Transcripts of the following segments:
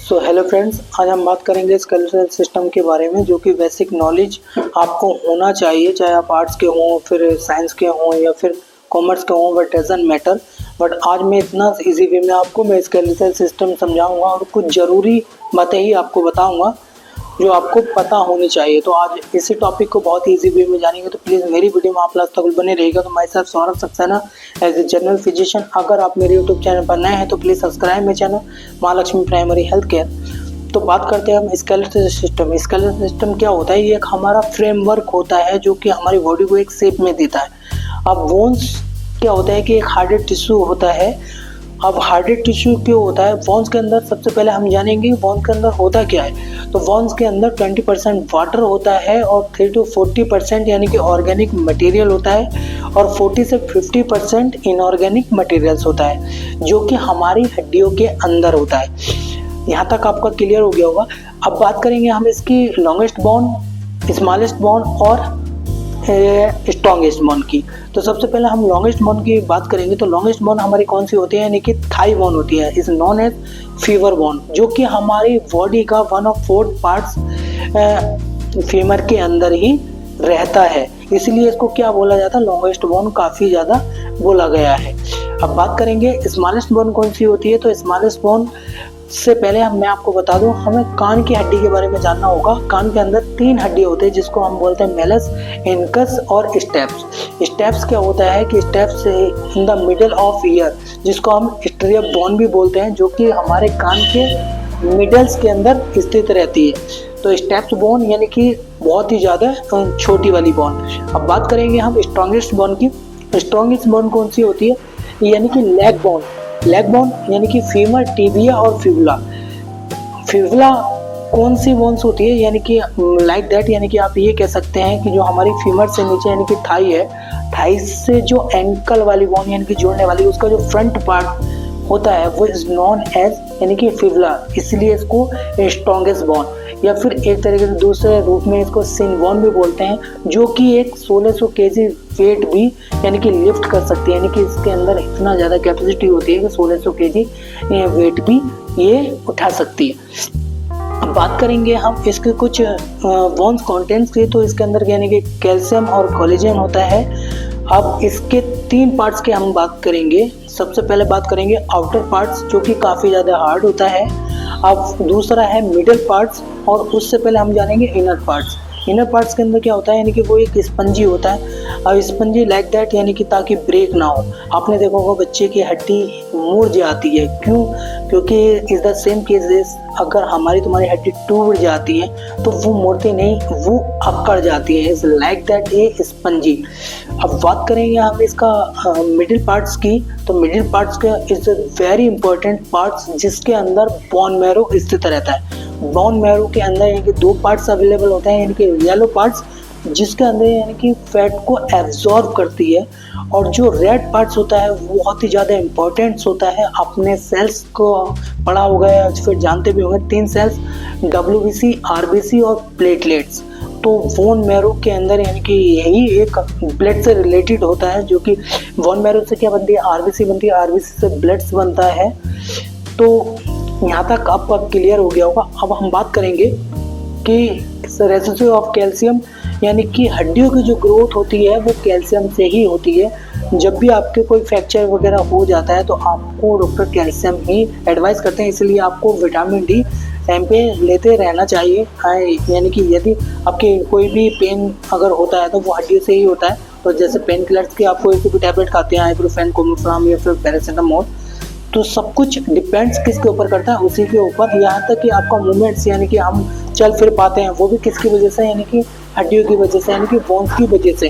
So hello friends, आज हम बात करेंगे स्केलेटल सिस्टम के बारे में, जो कि बेसिक नॉलेज आपको होना चाहिए, चाहे आप आर्ट्स के हों, फिर साइंस के हों या फिर कॉमर्स के हों, बट डजंट मैटर। बट आज मैं इतना इजी वे में आपको मैं स्केलेटल सिस्टम समझाऊंगा और कुछ ज़रूरी बातें ही आपको बताऊंगा जो आपको पता होनी चाहिए। तो आज इसी टॉपिक को बहुत ही इजी वे में जानेंगे, तो प्लीज़ मेरी वीडियो में आप लास्ट तक बने रहिएगा। तो myself Saurabh Saxena as a general physician. अगर आप मेरे यूट्यूब चैनल पर नए हैं तो प्लीज़ सब्सक्राइब मेरे channel Mahalakshmi primary health care. तो बात करते हैं हम स्केलेटल सिस्टम। स्केलेटल सिस्टम क्या होता है? ये एक हमारा फ्रेमवर्क होता है जो कि हमारी बॉडी को एक शेप में देता है। अब बोन्स क्या होता है कि एक हार्डेड टिश्यू होता है। अब हार्डेड टिश्यू क्यों होता है? बोन्स के अंदर सबसे पहले हम जानेंगे बोन्स के अंदर होता क्या है। तो बोन्स के अंदर 20% वाटर होता है और 3 to 40% यानी कि ऑर्गेनिक मटेरियल होता है और 40 से 50% इनऑर्गेनिक मटेरियल्स होता है जो कि हमारी हड्डियों के अंदर होता है। यहाँ तक आपका क्लियर हो गया होगा। अब बात करेंगे हम इसकी लॉन्गेस्ट बोन, स्मॉलेस्ट बोन और स्ट्रॉन्गेस्ट बोन की। तो सबसे पहले हम लॉन्गेस्ट बोन की बात करेंगे। तो लॉन्गेस्ट बोन हमारी कौन सी होती है? यानी कि थाई बोन होती है, is known as femur bone, जो कि हमारी बॉडी का 1/4 पार्ट्स फीमर के अंदर ही रहता है, इसलिए इसको क्या बोला जाता है? लॉन्गेस्ट बोन काफ़ी ज़्यादा बोला गया है। अब बात करेंगे स्मॉलेस्ट बोन कौन सी होती है। तो स्मॉलेस्ट बोन से पहले मैं आपको बता दूं, हमें कान की हड्डी के बारे में जानना होगा। कान के अंदर 3 हड्डी होते हैं जिसको हम बोलते हैं मेलस, इनकस और स्टेप्स। स्टेप्स क्या होता है कि steps in the middle of year, जिसको हम स्ट्रियप बोन भी बोलते हैं, जो कि हमारे कान के मिडल्स के अंदर स्थित रहती है। तो स्टेप्स बोन यानी कि बहुत ही ज़्यादा छोटी वाली बोन। अब बात करेंगे हम स्ट्रॉन्गेस्ट बोन की। स्ट्रॉन्गेस्ट बोन कौन सी होती है? यानी कि लेग बोन। लेग बोन यानी कि फीमर, टिबिया और फिबुला। फिबुला कौन सी बोन्स होती है? यानी कि लाइक दैट, यानी कि आप ये कह सकते हैं कि जो हमारी फीमर से नीचे यानी कि थाई है, थाई से जो एंकल वाली बोन यानी कि जोड़ने वाली, उसका जो फ्रंट पार्ट होता है वो इज नॉन एज यानी कि फिबुला, इसलिए इसको स्ट्रॉन्गेस्ट बोन या फिर एक तरीके से दूसरे रूप में इसको सिन बोन भी बोलते हैं, जो कि एक 1600 kg वेट भी यानी कि लिफ्ट कर सकती है। यानी कि इसके अंदर इतना ज़्यादा कैपेसिटी होती है कि 1600 kg वेट भी ये उठा सकती है। अब बात करेंगे हम इसके कुछ बोन्स कंटेंट्स की। तो इसके अंदर यानी कि कैल्शियम और कोलेजन होता है। अब इसके 3 पार्ट्स की हम बात करेंगे। सबसे पहले बात करेंगे आउटर पार्ट्स, जो कि काफ़ी ज़्यादा हार्ड होता है। अब दूसरा है मिडल पार्ट्स और उससे पहले हम जानेंगे इनर पार्ट्स। इनर पार्ट्स के अंदर क्या होता है? यानी कि वो एक स्पंजी होता है। अब स्पंजी लाइक दैट, यानी कि ताकि ब्रेक ना हो। आपने देखा होगा बच्चे की हड्डी मुड़ जाती है, क्यों? क्योंकि इज द सेम केसेस, अगर हमारी तुम्हारी हड्डी टूट जाती है तो वो मुड़ती नहीं, वो अकड़ जाती है। Is like that A spongy. अब बात करेंगे हम इसका मिडिल पार्ट्स की। तो मिडिल पार्ट्स का इज वेरी इंपॉर्टेंट पार्ट्स, जिसके अंदर बोन मैरो स्थित रहता है। बोन मैरो के अंदर यानी कि 2 पार्ट्स अवेलेबल होते हैं, यानी कि येलो पार्ट्स जिसके अंदर यानी कि फैट को एब्जॉर्ब करती है, और जो रेड पार्ट्स होता है वो बहुत ही ज़्यादा इम्पोर्टेंट होता है। अपने सेल्स को पढ़ा होगा या फिर जानते भी होंगे, 3 सेल्स, WBC, RBC और प्लेटलेट्स। तो बोन मैरो के अंदर यानी कि यही एक ब्लड से रिलेटेड होता है, जो कि बोन मैरो से क्या बनती है? RBC बनती है, RBC से ब्लड्स बनता है। तो यहाँ तक आपका क्लियर हो गया होगा। अब हम बात करेंगे कि रेसिड्यू ऑफ कैल्शियम, यानी कि हड्डियों की जो ग्रोथ होती है वो कैल्शियम से ही होती है। जब भी आपके कोई फ्रैक्चर वगैरह हो जाता है तो आपको डॉक्टर कैल्शियम ही एडवाइस करते हैं, इसलिए आपको विटामिन डी टाइम पे लेते रहना चाहिए। यानी कि यदि आपके कोई भी पेन अगर होता है तो वो हड्डियों से ही होता है। तो जैसे पेन किलर्स की आप कोई भी टैबलेट खाते हैं, आइब्रोफेन, कोमिफ्राम या फिर पैरासीटामोल, तो सब कुछ डिपेंड्स किसके ऊपर करता है? उसी के ऊपर। यहाँ तक कि आपका मूवमेंट्स यानी कि हम चल फिर पाते हैं वो भी किसकी वजह से? यानी कि हड्डियों की वजह से, यानी कि बोन्स की वजह से।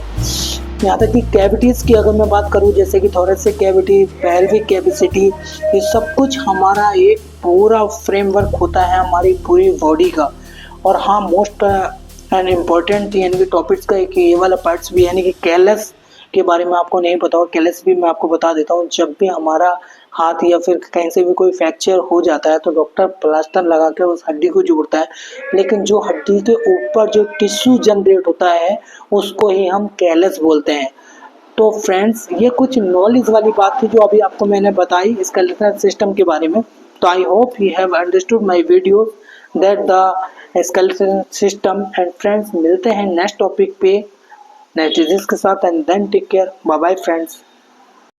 यहाँ तक कि कैविटीज़ की अगर मैं बात करूँ, जैसे कि थोरेसिक कैविटी, पेल्विक कैपेसिटी, ये सब कुछ हमारा एक पूरा फ्रेमवर्क होता है हमारी पूरी बॉडी का। और हाँ, मोस्ट एंड इम्पॉर्टेंट यानी कि टॉपिक्स का एक ये वाला पार्ट्स भी, यानी कि कैलस के बारे में आपको नहीं पता हो। कैलस भी मैं आपको बता देता हूँ। जब भी हमारा हाथ या फिर कहीं से भी कोई फ्रैक्चर हो जाता है तो डॉक्टर प्लास्टर लगा के उस हड्डी को जोड़ता है, लेकिन जो हड्डी के ऊपर जो टिश्यू जनरेट होता है उसको ही हम कैलस बोलते हैं। तो फ्रेंड्स, ये कुछ नॉलेज वाली बात थी जो अभी आपको मैंने बताई स्केलेटल सिस्टम के बारे में। तो I hope you have understood my video that the skeletal system. And friends, मिलते हैं नेक्स्ट टॉपिक पे नेक्स्ट डिजीज के साथ। And then take care, bye bye friends.